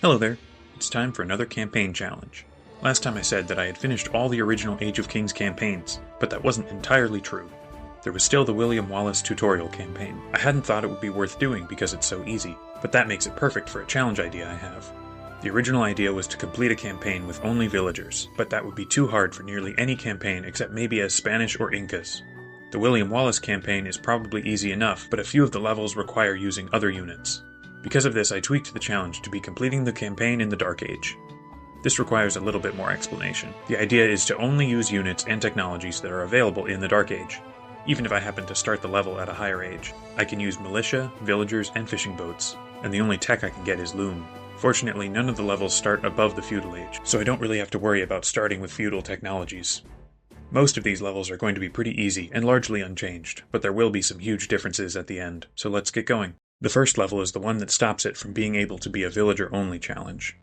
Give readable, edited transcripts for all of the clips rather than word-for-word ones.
Hello there. It's time for another campaign challenge. Last time I said that I had finished all the original Age of Kings campaigns, but that wasn't entirely true. There was still the William Wallace tutorial campaign. I hadn't thought it would be worth doing because it's so easy, but that makes it perfect for a challenge idea I have. The original idea was to complete a campaign with only villagers, but that would be too hard for nearly any campaign except maybe as Spanish or Incas. The William Wallace campaign is probably easy enough, but a few of the levels require using other units. Because of this, I tweaked the challenge to be completing the campaign in the Dark Age. This requires a little bit more explanation. The idea is to only use units and technologies that are available in the Dark Age. Even if I happen to start the level at a higher age, I can use militia, villagers, and fishing boats, and the only tech I can get is loom. Fortunately, none of the levels start above the feudal age, so I don't really have to worry about starting with feudal technologies. Most of these levels are going to be pretty easy and largely unchanged, but there will be some huge differences at the end, so let's get going. The first level is the one that stops it from being able to be a villager-only challenge.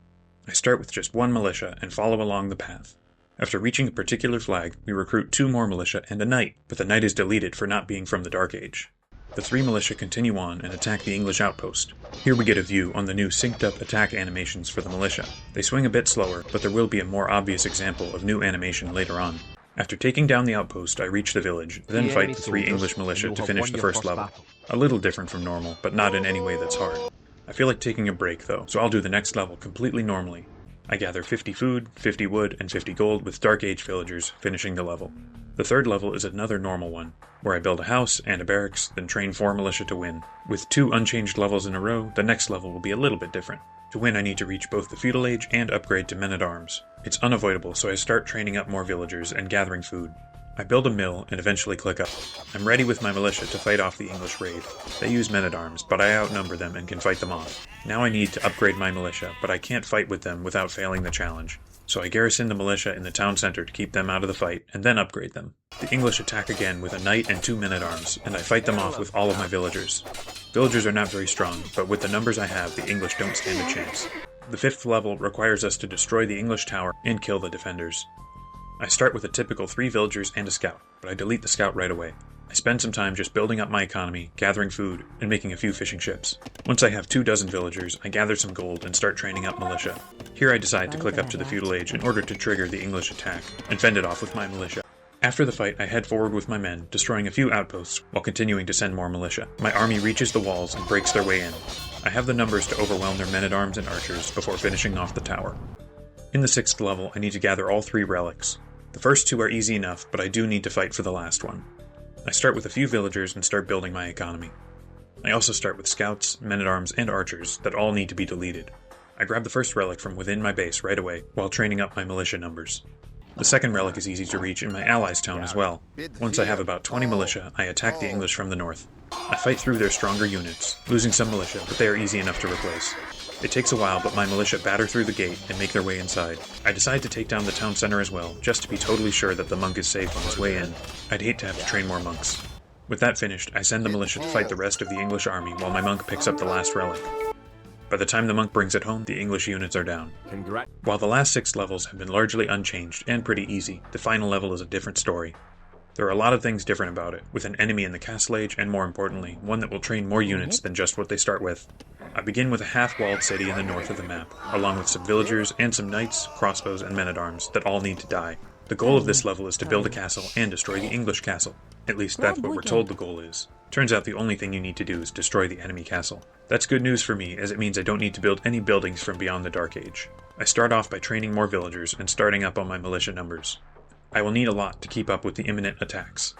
I start with just one militia and follow along the path. After reaching a particular flag, we recruit 2 more militia and a knight, but the knight is deleted for not being from the Dark Age. The 3 militia continue on and attack the English outpost. Here we get a view on the new synced-up attack animations for the militia. They swing a bit slower, but there will be a more obvious example of new animation later on. After taking down the outpost, I reach the village, then fight the 3 English militia to finish the first level. A little different from normal, but not in any way that's hard. I feel like taking a break though, so I'll do the next level completely normally. I gather 50 food, 50 wood, and 50 gold with Dark Age villagers, finishing the level. The third level is another normal one, where I build a house and a barracks, then train 4 militia to win. With 2 unchanged levels in a row, the next level will be a little bit different. To win, I need to reach both the feudal age and upgrade to men-at-arms. It's unavoidable, so I start training up more villagers and gathering food. I build a mill and eventually click up. I'm ready with my militia to fight off the English raid. They use men-at-arms, but I outnumber them and can fight them off. Now I need to upgrade my militia, but I can't fight with them without failing the challenge. So I garrison the militia in the town center to keep them out of the fight, and then upgrade them. The English attack again with a knight and 2 men-at-arms, and I fight them off with all of my villagers. Villagers are not very strong, but with the numbers I have, the English don't stand a chance. The 5th level requires us to destroy the English tower and kill the defenders. I start with a typical 3 villagers and a scout, but I delete the scout right away. I spend some time just building up my economy, gathering food, and making a few fishing ships. Once I have 24 villagers, I gather some gold and start training up militia. Here I decide to click up to the feudal age in order to trigger the English attack, and fend it off with my militia. After the fight, I head forward with my men, destroying a few outposts while continuing to send more militia. My army reaches the walls and breaks their way in. I have the numbers to overwhelm their men-at-arms and archers before finishing off the tower. In the 6th level, I need to gather all 3 relics. The first 2 are easy enough, but I do need to fight for the last one. I start with a few villagers and start building my economy. I also start with scouts, men-at-arms, and archers that all need to be deleted. I grab the first relic from within my base right away while training up my militia numbers. The second relic is easy to reach in my allies' town as well. Once I have about 20 militia, I attack the English from the north. I fight through their stronger units, losing some militia, but they are easy enough to replace. It takes a while, but my militia batter through the gate and make their way inside. I decide to take down the town center as well, just to be totally sure that the monk is safe on his way in. I'd hate to have to train more monks. With that finished, I send the militia to fight the rest of the English army while my monk picks up the last relic. By the time the monk brings it home, the English units are down. While the last 6 levels have been largely unchanged and pretty easy, the final level is a different story. There are a lot of things different about it, with an enemy in the Castle Age and, more importantly, one that will train more units than just what they start with. I begin with a half-walled city in the north of the map, along with some villagers and some knights, crossbows, and men-at-arms that all need to die. The goal of this level is to build a castle and destroy the English castle. At least that's what we're told the goal is. Turns out the only thing you need to do is destroy the enemy castle. That's good news for me, as it means I don't need to build any buildings from beyond the Dark Age. I start off by training more villagers and starting up on my militia numbers. I will need a lot to keep up with the imminent attacks.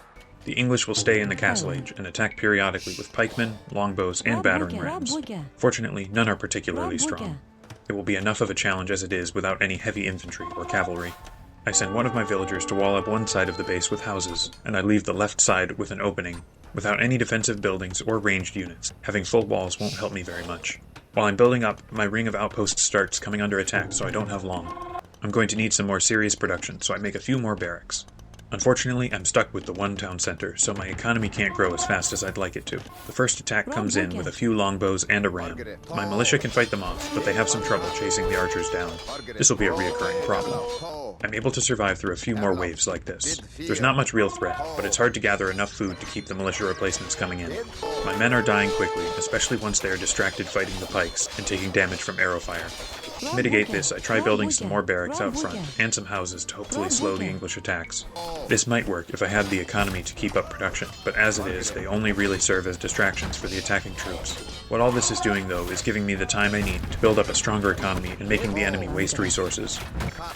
The English will stay in the Castle Age and attack periodically with pikemen, longbows, and battering rams. Fortunately, none are particularly strong. It will be enough of a challenge as it is without any heavy infantry or cavalry. I send one of my villagers to wall up one side of the base with houses, and I leave the left side with an opening. Without any defensive buildings or ranged units, having full walls won't help me very much. While I'm building up, my ring of outposts starts coming under attack, so I don't have long. I'm going to need some more serious production, so I make a few more barracks. Unfortunately, I'm stuck with the one town center, so my economy can't grow as fast as I'd like it to. The first attack comes in with a few longbows and a ram. My militia can fight them off, but they have some trouble chasing the archers down. This will be a reoccurring problem. I'm able to survive through a few more waves like this. There's not much real threat, but it's hard to gather enough food to keep the militia replacements coming in. My men are dying quickly, especially once they are distracted fighting the pikes and taking damage from arrow fire. To mitigate this, I try building some more barracks out front, and some houses to hopefully slow the English attacks. This might work if I had the economy to keep up production, but as it is, they only really serve as distractions for the attacking troops. What all this is doing, though, is giving me the time I need to build up a stronger economy and making the enemy waste resources.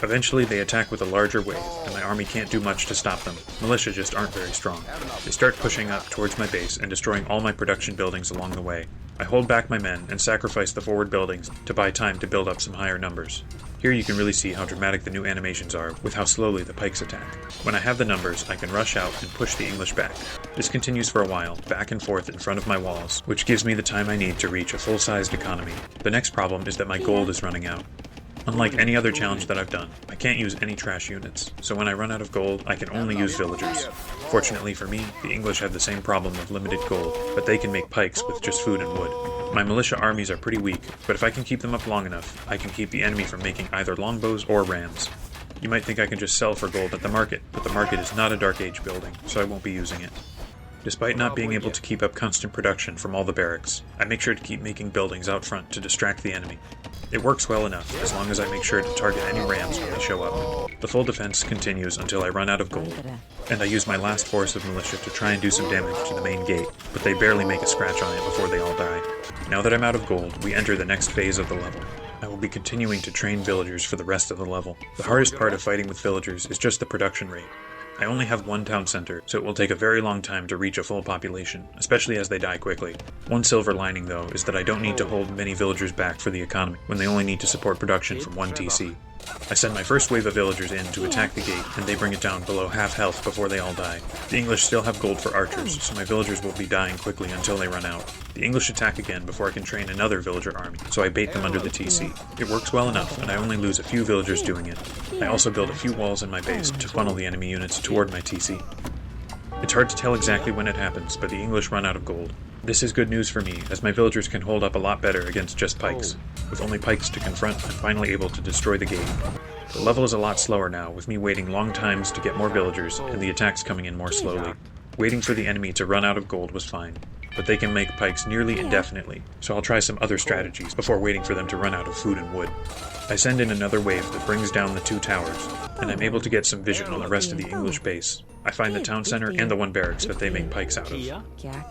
Eventually, they attack with a larger wave, and my army can't do much to stop them. Militia just aren't very strong. They start pushing up towards my base and destroying all my production buildings along the way. I hold back my men and sacrifice the forward buildings to buy time to build up some higher numbers. Here you can really see how dramatic the new animations are with how slowly the pikes attack. When I have the numbers, I can rush out and push the English back. This continues for a while, back and forth in front of my walls, which gives me the time I need to reach a full-sized economy. The next problem is that my gold is running out. Unlike any other challenge that I've done, I can't use any trash units, so when I run out of gold, I can only use villagers. Fortunately for me, the English have the same problem of limited gold, but they can make pikes with just food and wood. My militia armies are pretty weak, but if I can keep them up long enough, I can keep the enemy from making either longbows or rams. You might think I can just sell for gold at the market, but the market is not a Dark Age building, so I won't be using it. Despite not being able to keep up constant production from all the barracks, I make sure to keep making buildings out front to distract the enemy. It works well enough, as long as I make sure to target any rams when they show up. The full defense continues until I run out of gold, and I use my last force of militia to try and do some damage to the main gate, but they barely make a scratch on it before they all die. Now that I'm out of gold, we enter the next phase of the level. I will be continuing to train villagers for the rest of the level. The hardest part of fighting with villagers is just the production rate. I only have one town center, so it will take a very long time to reach a full population, especially as they die quickly. One silver lining, though, is that I don't need to hold many villagers back for the economy, when they only need to support production from one TC. I send my first wave of villagers in to attack the gate, and they bring it down below half health before they all die. The English still have gold for archers, so my villagers will be dying quickly until they run out. The English attack again before I can train another villager army, so I bait them under the TC. It works well enough, and I only lose a few villagers doing it. I also build a few walls in my base to funnel the enemy units toward my TC. It's hard to tell exactly when it happens, but the English run out of gold. This is good news for me, as my villagers can hold up a lot better against just pikes. With only pikes to confront, I'm finally able to destroy the gate. The level is a lot slower now, with me waiting long times to get more villagers, and the attacks coming in more slowly. Waiting for the enemy to run out of gold was fine, but they can make pikes nearly indefinitely, so I'll try some other strategies before waiting for them to run out of food and wood. I send in another wave that brings down the two towers, and I'm able to get some vision on the rest of the English base. I find the town center and the one barracks that they make pikes out of.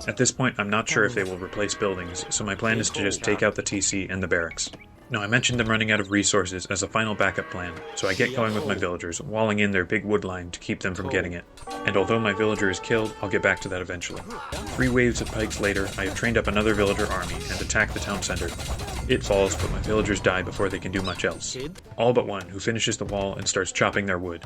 At this point, I'm not sure if they will replace buildings, so my plan is to just take out the TC and the barracks. Now, I mentioned them running out of resources as a final backup plan, so I get going with my villagers, walling in their big wood line to keep them from getting it. And although my villager is killed, I'll get back to that eventually. 3 waves of pikes later, I have trained up another villager army and attack the town center. It falls, but my villagers die before they can do much else. All but one, who finishes the wall and starts chopping their wood.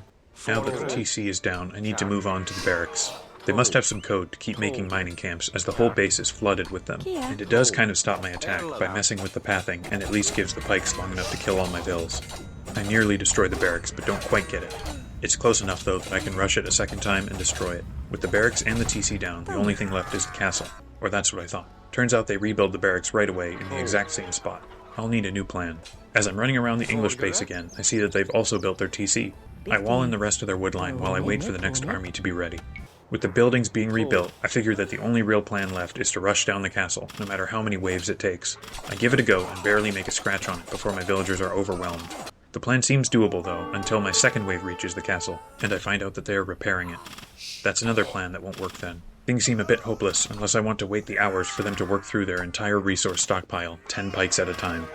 Now that the TC is down, I need to move on to the barracks. They must have some code to keep making mining camps, as the whole base is flooded with them, and it does kind of stop my attack by messing with the pathing and at least gives the pikes long enough to kill all my vills. I nearly destroy the barracks, but don't quite get it. It's close enough though that I can rush it a second time and destroy it. With the barracks and the TC down, the only thing left is the castle. Or that's what I thought. Turns out they rebuild the barracks right away in the exact same spot. I'll need a new plan. As I'm running around the English base again, I see that they've also built their TC. I wall in the rest of their wood line while I wait for the next army to be ready. With the buildings being rebuilt, I figure that the only real plan left is to rush down the castle, no matter how many waves it takes. I give it a go and barely make a scratch on it before my villagers are overwhelmed. The plan seems doable though, until my second wave reaches the castle, and I find out that they are repairing it. That's another plan that won't work then. Things seem a bit hopeless unless I want to wait the hours for them to work through their entire resource stockpile, 10 pikes at a time.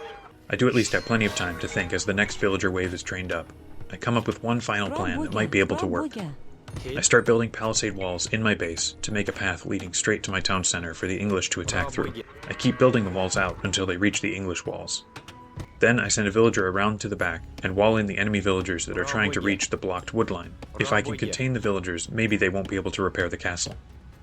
I do at least have plenty of time to think as the next villager wave is trained up. I come up with one final plan that might be able to work. I start building palisade walls in my base to make a path leading straight to my town center for the English to attack through. I keep building the walls out until they reach the English walls. Then I send a villager around to the back and wall in the enemy villagers that are trying to reach the blocked wood line. If I can contain the villagers, maybe they won't be able to repair the castle.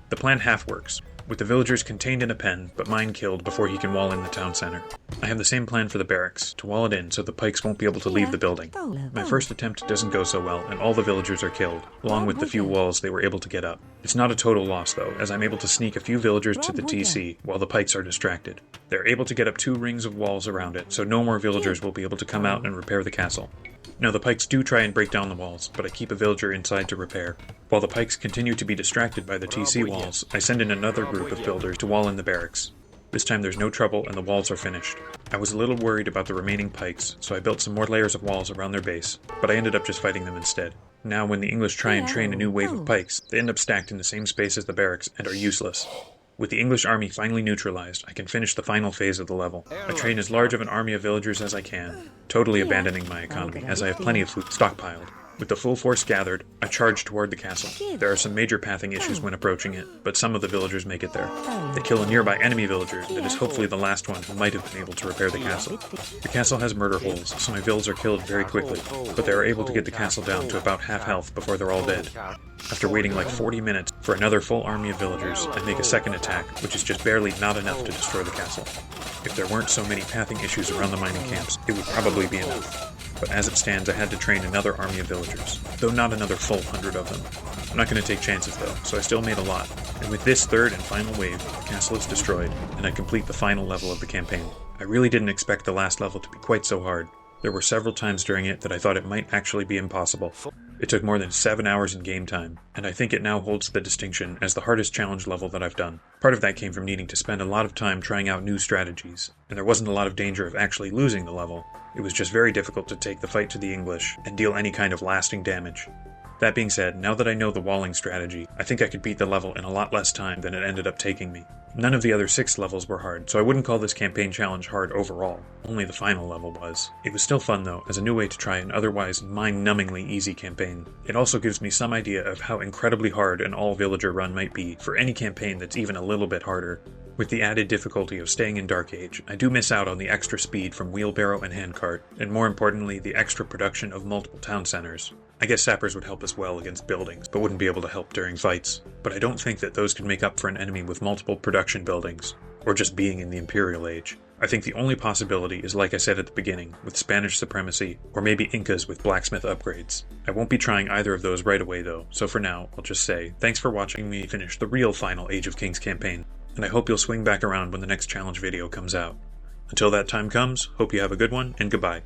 The plan half works, with the villagers contained in a pen, but mine killed before he can wall in the town center. I have the same plan for the barracks, to wall it in so the pikes won't be able to leave the building. My first attempt doesn't go so well, and all the villagers are killed, along with the few walls they were able to get up. It's not a total loss though, as I'm able to sneak a few villagers to the TC while the pikes are distracted. They're able to get up 2 rings of walls around it, so no more villagers will be able to come out and repair the castle. Now the pikes do try and break down the walls, but I keep a villager inside to repair. While the pikes continue to be distracted by the TC walls, I send in another group of builders to wall in the barracks. This time there's no trouble and the walls are finished. I was a little worried about the remaining pikes, so I built some more layers of walls around their base, but I ended up just fighting them instead. Now when the English try and train a new wave of pikes, they end up stacked in the same space as the barracks and are useless. With the English army finally neutralized, I can finish the final phase of the level. I train as large of an army of villagers as I can, totally abandoning my economy, as I have plenty of food stockpiled. With the full force gathered, I charge toward the castle. There are some major pathing issues when approaching it, but some of the villagers make it there. They kill a nearby enemy villager that is hopefully the last one who might have been able to repair the castle. The castle has murder holes, so my vills are killed very quickly, but they are able to get the castle down to about half health before they're all dead. After waiting like 40 minutes for another full army of villagers, I make a second attack, which is just barely not enough to destroy the castle. If there weren't so many pathing issues around the mining camps, it would probably be enough. But as it stands, I had to train another army of villagers, though not another full 100 of them. I'm not going to take chances though, so I still made a lot. And with this third and final wave, the castle is destroyed, and I complete the final level of the campaign. I really didn't expect the last level to be quite so hard. There were several times during it that I thought it might actually be impossible. It took more than 7 hours in game time, and I think it now holds the distinction as the hardest challenge level that I've done. Part of that came from needing to spend a lot of time trying out new strategies, and there wasn't a lot of danger of actually losing the level. It was just very difficult to take the fight to the English and deal any kind of lasting damage. That being said, now that I know the walling strategy, I think I could beat the level in a lot less time than it ended up taking me. None of the other 6 levels were hard, so I wouldn't call this campaign challenge hard overall. Only the final level was. It was still fun though, as a new way to try an otherwise mind-numbingly easy campaign. It also gives me some idea of how incredibly hard an all-villager run might be for any campaign that's even a little bit harder. With the added difficulty of staying in Dark Age, I do miss out on the extra speed from wheelbarrow and handcart, and more importantly, the extra production of multiple town centers. I guess sappers would help as well against buildings, but wouldn't be able to help during fights. But I don't think that those could make up for an enemy with multiple production buildings, or just being in the Imperial Age. I think the only possibility is like I said at the beginning, with Spanish supremacy, or maybe Incas with blacksmith upgrades. I won't be trying either of those right away though, so for now, I'll just say, thanks for watching me finish the real final Age of Kings campaign, and I hope you'll swing back around when the next challenge video comes out. Until that time comes, hope you have a good one, and goodbye.